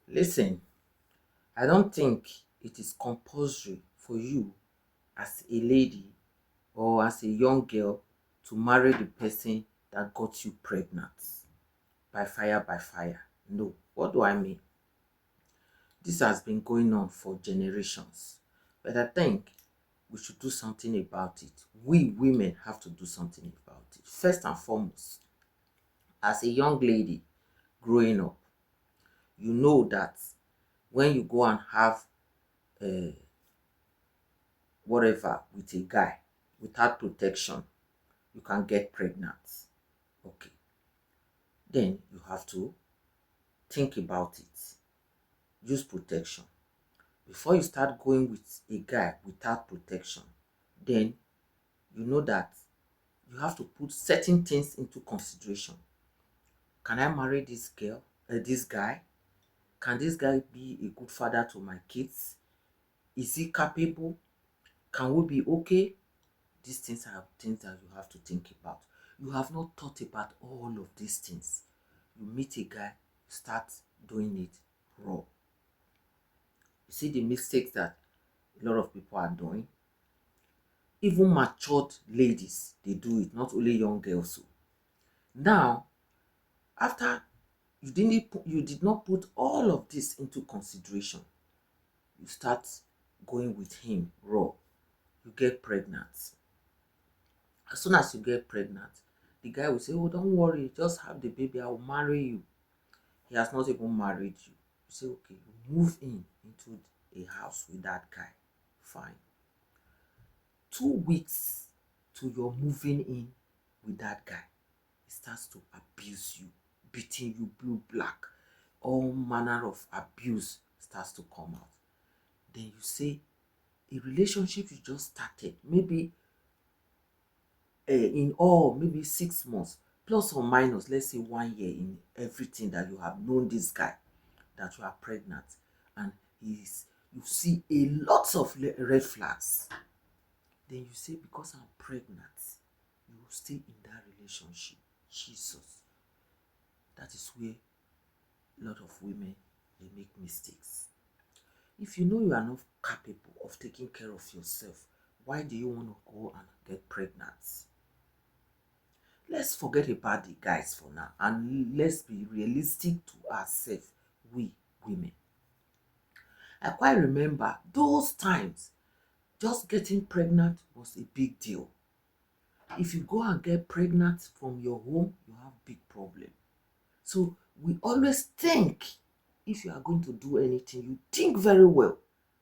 Listen, I don't think it is compulsory for you as a lady or as a young girl to marry the person that got you pregnant by fire by fire. No. What do I mean? This has been going on for generations. But I think we should do something about it. We women have to do something about it. First and foremost, as a young lady growing up, you know that when you go and have uh, whatever with a guy without protection, you can get pregnant. Okay. Then you have to think about it. Use protection. Before you start going with a guy without protection, then you know that you have to put certain things into consideration. Can I marry this girl, this guy? Can this guy be a good father to my kids? Is he capable? Can we be okay? These things are things that you have to think about. You have not thought about all of these things. You meet a guy, start doing it raw. You see the mistakes that a lot of people are doing. Even matured ladies, they do it, not only young girls. So now, after you did not put all of this into consideration, you start going with him raw. You get pregnant. As soon as you get pregnant, the guy will say, oh, don't worry, just have the baby, I will marry you. He has not even married you. You say, okay, you move in into a house with that guy. Fine. 2 weeks to your moving in with that guy, he starts to abuse you, beating you blue black. All manner of abuse starts to come out. Then you say, a relationship you just started, maybe in all, maybe 6 months, plus or minus, let's say 1 year in everything that you have known this guy, that you are pregnant, and you see a lot of red flags. Then you say, because I'm pregnant, you will stay in that relationship. Jesus. That is where a lot of women, they make mistakes. If you know you are not capable of taking care of yourself, why do you want to go and get pregnant? Let's forget about the guys for now and let's be realistic to ourselves, we women. I quite remember those times, just getting pregnant was a big deal. If you go and get pregnant from your home, you have big problem. So we always think, if you are going to do anything, you think very well.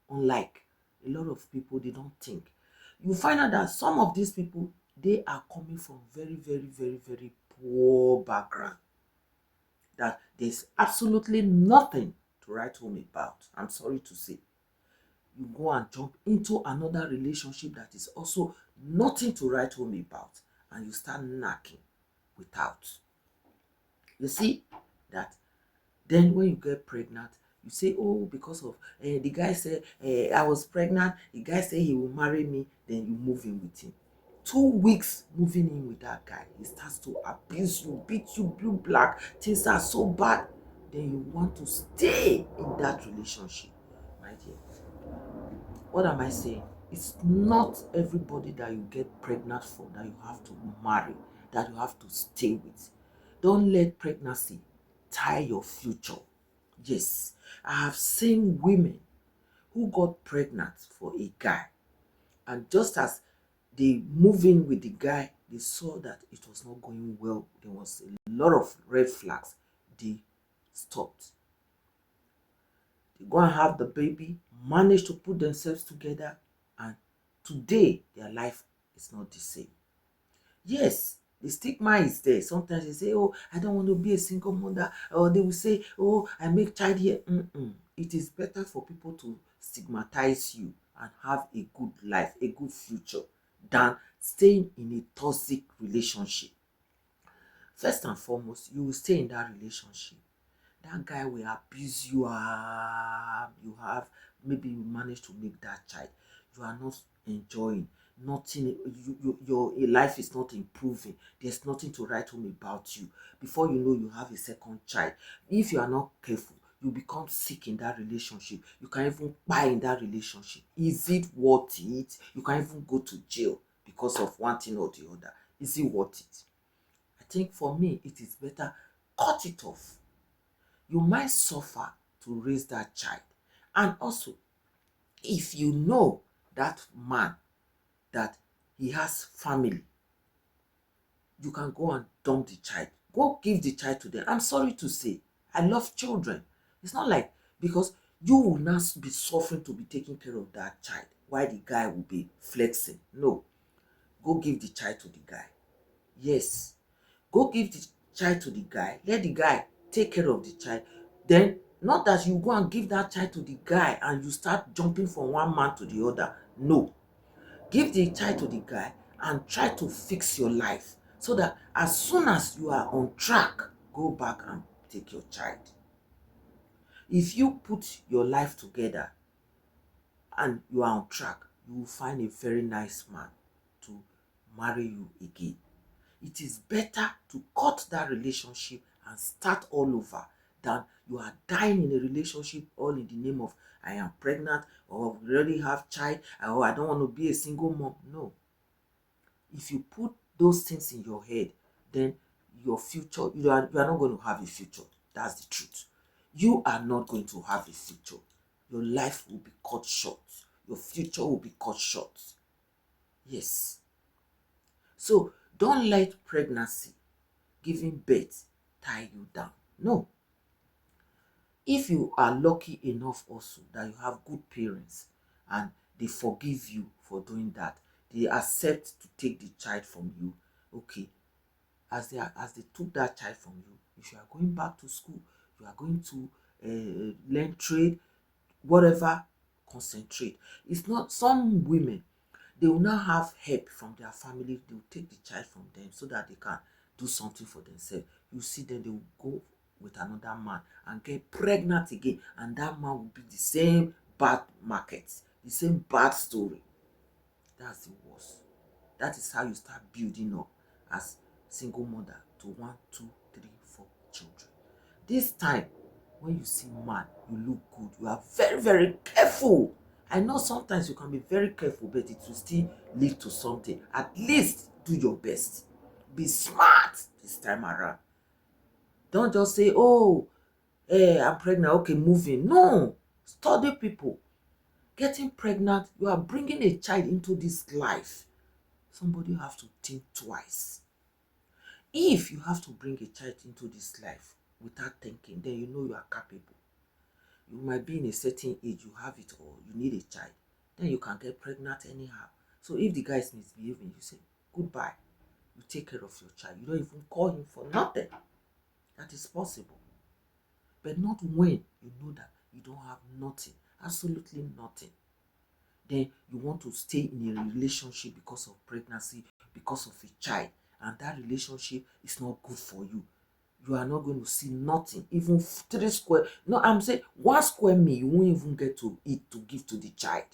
Unlike a lot of people, they don't think. You find out that some of these people, they are coming from very, very, very, very poor background. That there's absolutely nothing to write home about. I'm sorry to say. You go and jump into another relationship that is also nothing to write home about, and you start knocking without. You see that. Then when you get pregnant, you say, oh, because of the guy said I was pregnant, the guy said he will marry me, then you move in with him. 2 weeks moving in with that guy, he starts to abuse you, beat you blue black, things are so bad. Then you want to stay in that relationship. My dear, what am I saying? It's not everybody that you get pregnant for that you have to marry, that you have to stay with. Don't let pregnancy tie your future. Yes, I have seen women who got pregnant for a guy, and just as they move in with the guy, they saw that it was not going well. There was a lot of red flags. They stopped. They go and have the baby, manage to put themselves together, and today their life is not the same. Yes, the stigma is there. Sometimes they say, oh, I don't want to be a single mother. Or they will say, oh, I make child here. It is better for people to stigmatize you and have a good life, a good future, than staying in a toxic relationship. First and foremost, you will stay in that relationship. That guy will abuse you. You have, maybe you manage to make that child. You are not enjoying. Nothing, your life is not improving. There's nothing to write home about you. Before you know, you have a second child. If you are not careful, you become sick in that relationship. You can even buy in that relationship. Is it worth it? You can even go to jail because of one thing or the other. Is it worth it? I think for me, it is better cut it off. You might suffer to raise that child. And also, if you know that man, that he has family, you can go and dump the child. Go give the child to them. I'm sorry to say, I love children. It's not like, because you will not be suffering to be taking care of that child while the guy will be flexing. No, go give the child to the guy. Yes, go give the child to the guy. Let the guy take care of the child. Then, not that you go and give that child to the guy and you start jumping from one man to the other. No, give the child to the guy and try to fix your life so that as soon as you are on track, go back and take your child. If you put your life together and you are on track, you will find a very nice man to marry you again. It is better to cut that relationship and start all over than you are dying in a relationship all in the name of I am pregnant, or we already have child, or I don't want to be a single mom. No. If you put those things in your head, then your future, you are not going to have a future. That's the truth. You are not going to have a future. Your life will be cut short. Your future will be cut short. Yes. So don't let pregnancy, giving birth, tie you down. No. If you are lucky enough also that you have good parents and they forgive you for doing that, they accept to take the child from you, okay, as they took that child from you, if you are going back to school, you are going to learn trade, whatever, concentrate. It's not, some women, they will not have help from their family. They will take the child from them so that they can do something for themselves. You see them, they will go with another man and get pregnant again, and that man will be the same bad market, the same bad story. That's the worst. That is how you start building up as single mother to 1, 2, 3, 4 children. This time, when you see man, you look good, you are very, very careful. I know sometimes you can be very careful, but it will still lead to something. At least do your best. Be smart this time around. Don't just say, oh, I'm pregnant, okay, moving. No, study people. Getting pregnant, you are bringing a child into this life. Somebody have to think twice. If you have to bring a child into this life without thinking, then you know you are capable. You might be in a certain age, you have it all, you need a child. Then you can get pregnant anyhow. So if the guy is misbehaving, you say, goodbye. You take care of your child. You don't even call him for nothing. That is possible. But not when you know that you don't have nothing, absolutely nothing. Then you want to stay in a relationship because of pregnancy, because of a child, and that relationship is not good for you. You are not going to see nothing, even 3 square. No, I'm saying 1 square meal, you won't even get to eat to give to the child.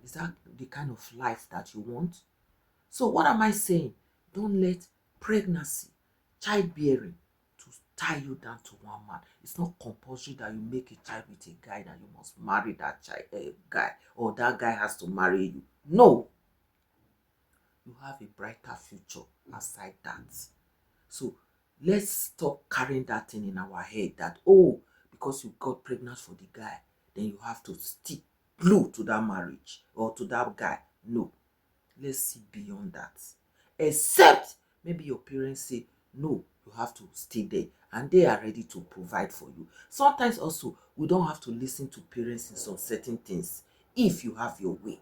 Is that the kind of life that you want? So what am I saying? Don't let pregnancy, childbearing, to tie you down to one man. It's not compulsory that you make a child with a guy that you must marry that child, guy, or that guy has to marry you. No. You have a brighter future aside that. So let's stop carrying that thing in our head that, oh, because you got pregnant for the guy, then you have to stick glue to that marriage or to that guy. No. Let's see beyond that. Except maybe your parents say, no, you have to stay there, and they are ready to provide for you. Sometimes also, we don't have to listen to parents in some certain things if you have your way.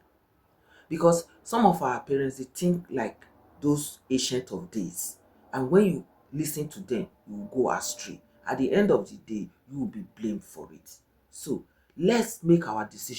Because some of our parents, they think like those ancient of days. And when you listen to them, you will go astray. At the end of the day, you will be blamed for it. So let's make our decision